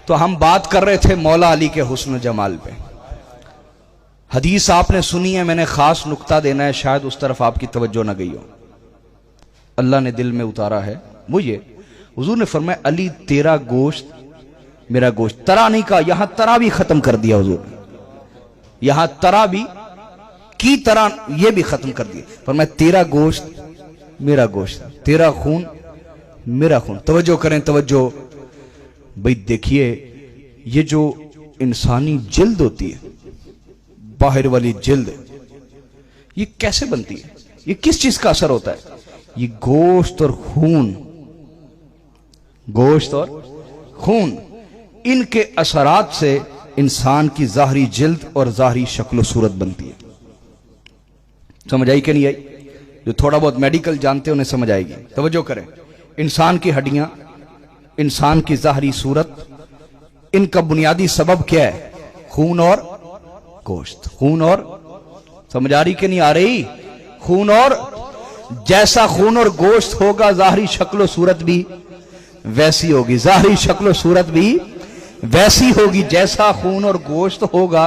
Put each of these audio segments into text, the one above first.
तो हम बात कर रहे थे मौला अली के हुस्न जमाल पे। हदीस आपने सुनी है, मैंने खास नुक्ता देना है, शायद उस तरफ आपकी तवज्जो ना गई हो, अल्लाह ने दिल में उतारा है। वो ये हुजूर ने फरमाया अली तेरा गोश्त मेरा गोश्त। तरा नहीं कहा, यहां तरा भी खत्म कर दिया हुजूर ने, यहां तरा भी की तरह ये भी खत्म कर दिया। फरमाया तेरा गोश्त मेरा गोश्त, तेरा खून मेरा खून। तवज्जो करें, तवज्जो भाई। देखिए ये जो इंसानी जिल्द होती है, बाहर वाली जिल्द, ये कैसे बनती है? ये किस चीज का असर होता है? ये गोश्त और खून, गोश्त और खून, इनके असरात से इंसान की ज़ाहरी जिल्द और ज़ाहरी शक्ल सूरत बनती है। समझ आई कि नहीं आई? जो थोड़ा बहुत मेडिकल जानते हैं उन्हें समझ आएगी। तवज्जो करें, इंसान की हड्डियां, इंसान की ज़ाहरी सूरत, इनका बुनियादी सबब क्या है? खून और गोश्त। खून और, समझ आ रही कि नहीं आ रही? खून और, जैसा खून और गोश्त होगा ज़ाहरी शक्ल सूरत भी वैसी होगी, ज़ाहरी शक्ल सूरत भी वैसी होगी। जैसा खून और गोश्त होगा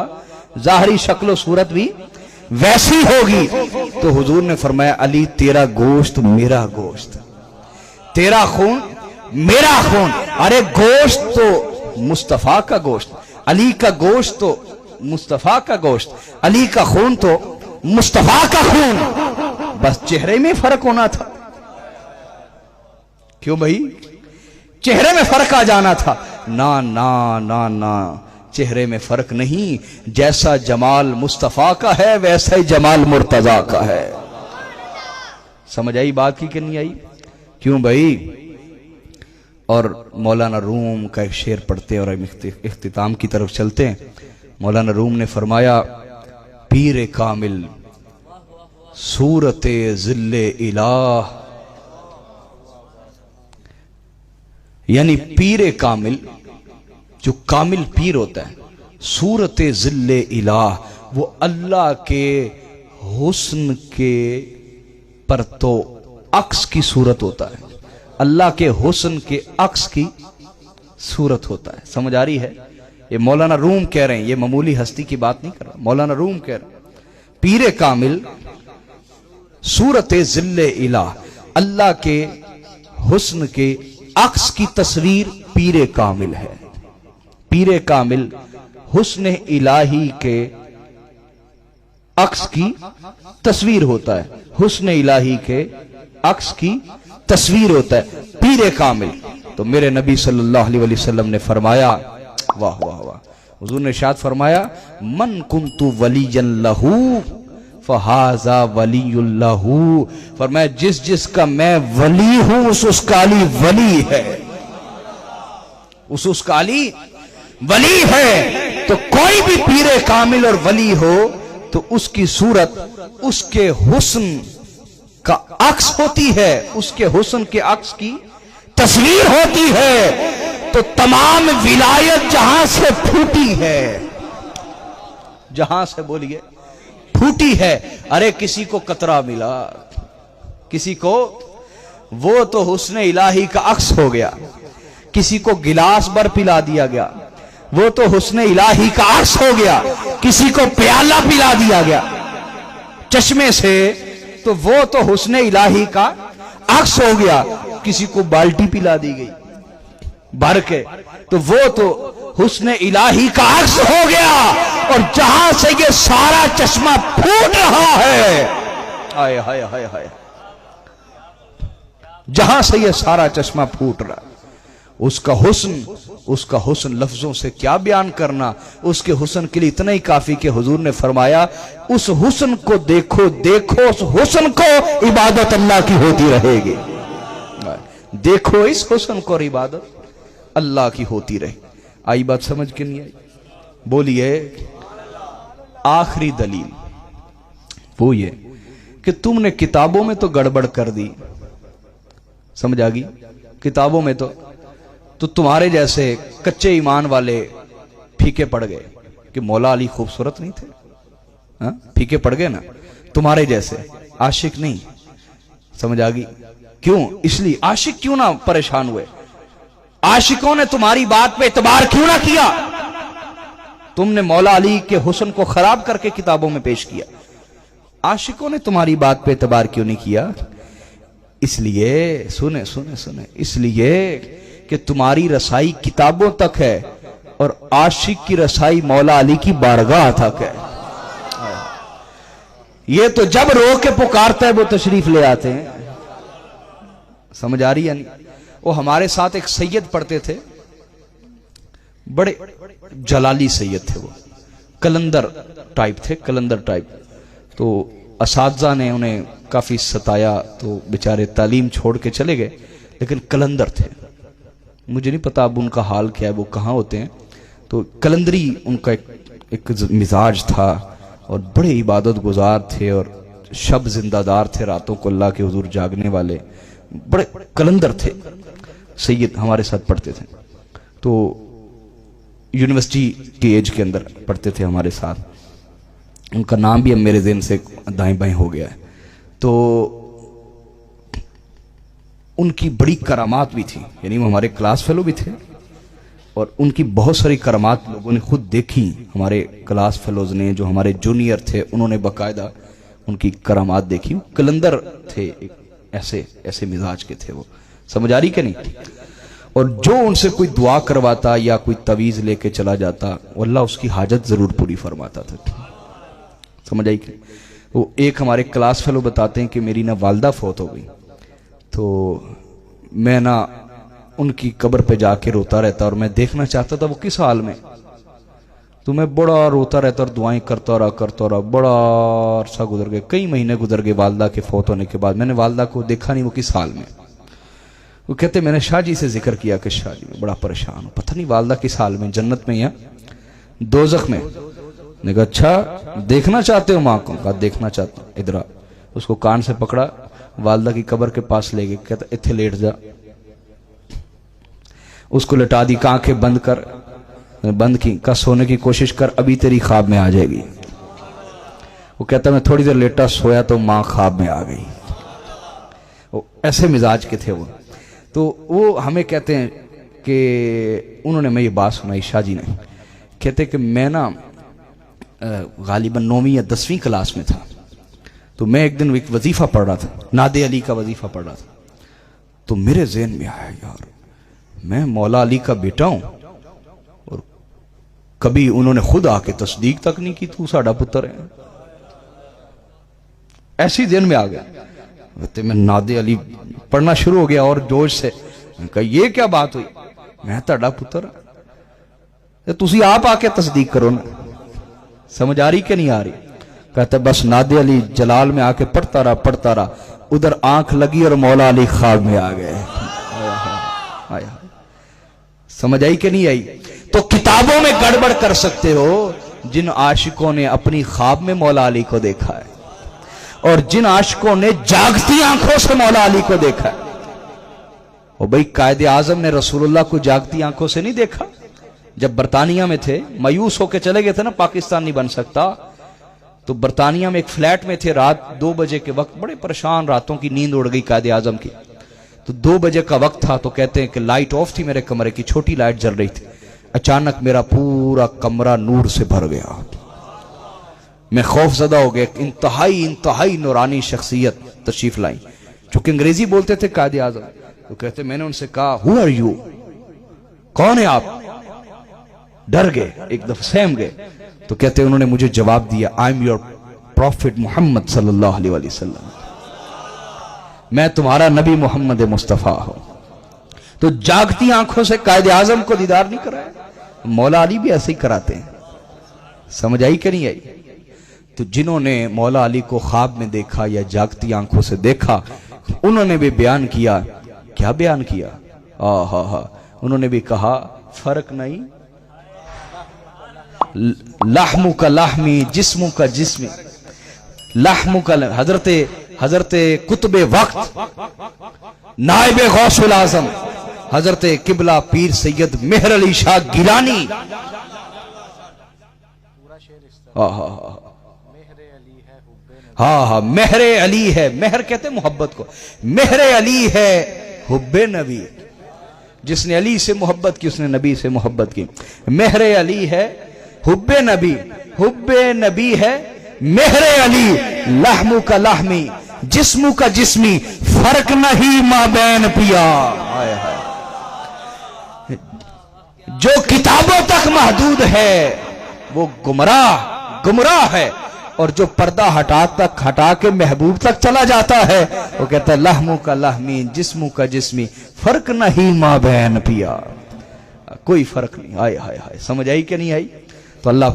ज़ाहरी शक्ल सूरत भी वैसी होगी। तो हुजूर ने फरमाया अली तेरा गोश्त मेरा गोश्त, तेरा खून मेरा खून। अरे गोश्त तो मुस्तफा का गोश्त, अली का गोश्त तो मुस्तफा का गोश्त, अली का खून तो मुस्तफा का खून। बस चेहरे में फर्क होना था। क्यों भाई? चेहरे में फर्क आ जाना था। ना ना ना ना, चेहरे में फर्क नहीं। जैसा जमाल मुस्तफा का है वैसा ही जमाल मुर्तजा का है। समझ आई बात की कि नहीं आई? क्यों भाई? और मौलाना रूम का एक शेर पढ़ते हैं और इख्तिताम की तरफ चलते हैं। मौलाना रूम ने फरमाया पीर कामिल सूरते जिल्ले इलाह, यानी पीर कामिल, जो कामिल पीर होता है, सूरते जिल्ले इलाह, वो अल्लाह के हुस्न के पर तो अक्स की सूरत होता है, अल्लाह के हुस्न के अक्स की सूरत होता है। समझ आ रही है? ये मौलाना रूम कह रहे हैं, ये मामूली हस्ती की बात नहीं कर रहा, मौलाना रूम कह रहे हैं पीर कामिल सूरत जिल्ले इलाह, अल्लाह के हुस्न के अक्स की तस्वीर पीर कामिल है। पीर कामिल हुस्न इलाही के अक्स की तस्वीर होता है, हुस्न इलाही के अक्स की तस्वीर होता है पीर कामिल। तो मेरे नबी सल्लल्लाहु अलैहि वसल्लम ने फरमाया, वाह वाह वाह, हुजूर ने इरशाद फरमाया मन कुन्तु वलियन लहू फहाजा वलीयुल्लाहू। फरमाया जिस जिसका मैं वली हूं उसका अली वली है, उसका अली वली है। तो कोई भी पीरे कामिल और वली हो तो उसकी सूरत उसके हुस्न का अक्स होती है, उसके हुस्न के अक्स की तस्वीर होती है। तो तमाम विलायत जहां से फूटी है, जहां से बोलिए फूटी है। अरे किसी को कतरा मिला, किसी को, वो तो हुस्न इलाही का अक्स हो गया। किसी को गिलास भर पिला दिया गया, वो तो हुस्न इलाही का अक्स हो गया। किसी को प्याला पिला दिया गया चश्मे से, तो वो तो हुस्न इलाही का अक्स हो गया। किसी को बाल्टी पिला दी गई भर के, तो वो तो हुस्न इलाही का अक्स हो गया। और जहां से ये सारा चश्मा फूट रहा है, हाय हाय हाय हाय, जहां से ये सारा चश्मा फूट रहा, उसका हुस्न लफ्जों से क्या बयान करना। उसके हुस्न के लिए इतना ही काफी कि हुजूर ने फरमाया उस हुस्न को देखो, देखो उस हुस्न को, इबादत अल्लाह की होती रहेगी। देखो इस हुस्न को और इबादत अल्लाह की होती रहे। आई बात समझ के नहीं आई? बोलिए। आखिरी दलील वो ये कि तुमने किताबों में तो गड़बड़ कर दी, समझ आ गई? किताबों में तो तुम्हारे जैसे कच्चे ईमान वाले फीके पड़ गए कि मौला अली खूबसूरत नहीं थे, हा? फीके पड़ गए ना तुम्हारे जैसे, आशिक नहीं। समझ आ गई? क्यों? इसलिए आशिक क्यों ना परेशान हुए? आशिकों ने तुम्हारी बात पे एतबार क्यों ना किया? तुमने मौला अली के हुस्न को खराब करके किताबों में पेश किया। आशिकों ने तुम्हारी बात पे एतबार क्यों नहीं किया? इसलिए सुने सुने सुने, इसलिए कि तुम्हारी रसाई किताबों तक है और आशिक की रसाई मौला अली की बारगाह तक है। ये तो जब रो के पुकारता है वो तशरीफ ले आते हैं। समझ आ रही है नहीं? वो हमारे साथ एक सैयद पढ़ते थे, बड़े जलाली सैयद थे, वो कलंदर टाइप थे, कलंदर टाइप। तो असातिज़ा ने उन्हें काफी सताया तो बेचारे तालीम छोड़ के चले गए, लेकिन कलंदर थे। मुझे नहीं पता अब उनका हाल क्या है, वो कहाँ होते हैं। तो कलंदरी उनका एक मिजाज था और बड़े इबादत गुजार थे और शब जिंदादार थे, रातों को अल्लाह के हुजूर जागने वाले बड़े कलंदर थे। सैयद हमारे साथ पढ़ते थे, तो यूनिवर्सिटी की एज के अंदर पढ़ते थे हमारे साथ। उनका नाम भी अब मेरे ज़हन से दाएं बाएं हो गया है। तो उनकी बड़ी करामात भी थी, यानी वो हमारे क्लास फेलो भी थे और उनकी बहुत सारी करामात लोगों ने खुद देखी। हमारे क्लास फेलोज ने, जो हमारे जूनियर थे, उन्होंने बाकायदा उनकी करामात देखी। कलंदर थे, एक ऐसे ऐसे मिजाज के थे वो। समझ आ रही कि नहीं? और जो उनसे कोई दुआ करवाता या कोई तवीज लेके चला जाता, अल्लाह उसकी हाजत जरूर पूरी फरमाता था। समझ आई कि? वो एक हमारे क्लास फेलो बताते हैं कि मेरी ना वालदा फौत हो गई, तो मैं ना उनकी कब्र पे जाके रोता रहता और मैं देखना चाहता था वो किस हाल में। तो मैं बड़ा रोता रहता और दुआएं करता रहा। बड़ा अरसा गुजर गया, कई महीने गुजर गए वालदा के फौत होने के बाद। मैंने वालदा को देखा नहीं वो किस हाल में। वो कहते मैंने शाह जी से जिक्र किया कि शाह जी मैं बड़ा परेशान हूँ, पता नहीं वालदा किस हाल में, जन्नत में या दोजख में। ने कहा अच्छा देखना चाहते हो माँ को? कहा देखना चाहता हूँ। इधर आ। उसको कान से पकड़ा, वालदा की कब्र के पास ले गए। कहता इत्थे लेट जा। उसको लिटा दी, आंखें बंद कर, बंद की। का सोने की कोशिश कर, अभी तेरी ख्वाब में आ जाएगी। वो कहता मैं थोड़ी देर लेटा सोया तो माँ ख्वाब में आ गई। वो ऐसे मिजाज के थे वो। तो वो हमें कहते हैं कि उन्होंने मैं ये बात सुनाई, शाह जी ने। कहते कि मैं ना गालिबन 9वीं या 10वीं क्लास में था, तो मैं एक दिन एक वजीफा पढ़ रहा था, नादे अली का वजीफा पढ़ रहा था। तो मेरे ज़हन में आया यार मैं मौला अली का बेटा हूं और कभी उन्होंने खुद आके तस्दीक तक नहीं की तू साडा पुत्र है। ऐसी दिन में आ गया। तो मैं नादे अली पढ़ना शुरू हो गया और जोश से। कहा ये क्या बात हुई? मैं ताड़ा पुत्र, तुसी आप आके तस्दीक करो ना। समझ आ रही कि नहीं आ रही? कहते बस नादे अली जलाल में आके पढ़ता रहा। उधर आंख लगी और मौला अली ख्वाब में आ गए। आया। समझ आई कि नहीं आई? तो किताबों में गड़बड़ कर सकते हो जिन आशिकों ने अपनी ख्वाब में मौला अली को देखा है और जिन आशिकों ने जागती आंखों से मौला अली को देखा है। और भाई कायदे आजम ने रसूलुल्लाह को जागती आंखों से नहीं देखा। जब बरतानिया में थे, मायूस होकर चले गए थे ना, पाकिस्तान नहीं बन सकता, तो बरतानिया में एक फ्लैट में थे। रात 2 बजे के वक्त बड़े परेशान, रातों की नींद उड़ गई कायदे आजम की। तो 2 बजे का वक्त था। तो कहते हैं कि लाइट ऑफ थी मेरे कमरे की, छोटी लाइट जल रही थी। अचानक मेरा पूरा कमरा नूर से भर गया। मैं खौफजदा हो गया। इंतहाई नूरानी शख्सियत तशरीफ लाई, चूंकि अंग्रेजी बोलते थे कायदे आजम। तो कहते मैंने उनसे कहा हु आर यू, कौन है आप? डर गए, एक दफा सहम गए। तो कहते उन्होंने मुझे जवाब दिया I am your prophet Muhammad सल्लल्लाहु अलैहि वसल्लम, मैं तुम्हारा नबी मोहम्मद मुस्तफा हूं। तो जागती आंखों से कायदे आजम को दीदार नहीं कराया। मौला अली भी ऐसे ही कराते हैं। समझ आई कि नहीं आई? तो जिन्होंने मौला अली को ख्वाब में देखा या जागती आंखों से देखा, उन्होंने भी बयान किया। क्या बयान किया? उन्होंने भी कहा फर्क नहीं, लाहमु का लाहमी, जिस्मु का जिस्मी। लाहमु का हजरते कुतुबे वक्त नाइबे गौसुल आजम हजरते किबला पीर सैयद मेहर अली शाह गिलानी। हाँ मेहरे अली है, मेहर कहते मोहब्बत को, मेहरे अली है हुब्बे नबी। जिसने अली से मोहब्बत की उसने नबी से मोहब्बत की। मेहरे अली है हुब्बे नबी है मेहरे अली, लहमू का लाहमी जिस्मू का जिस्मी, फर्क नहीं माबैन पिया। हाय हाय, जो किताबों तक महदूद है वो गुमराह है, और जो पर्दा हटा के महबूब तक चला जाता है वो कहता है लहमू का लहमी जिस्मू का जिस्मी, फर्क नहीं माबैन पिया। कोई फर्क नहीं। हाय हाय हाय, समझ आई कि नहीं आई? तो अल्लाह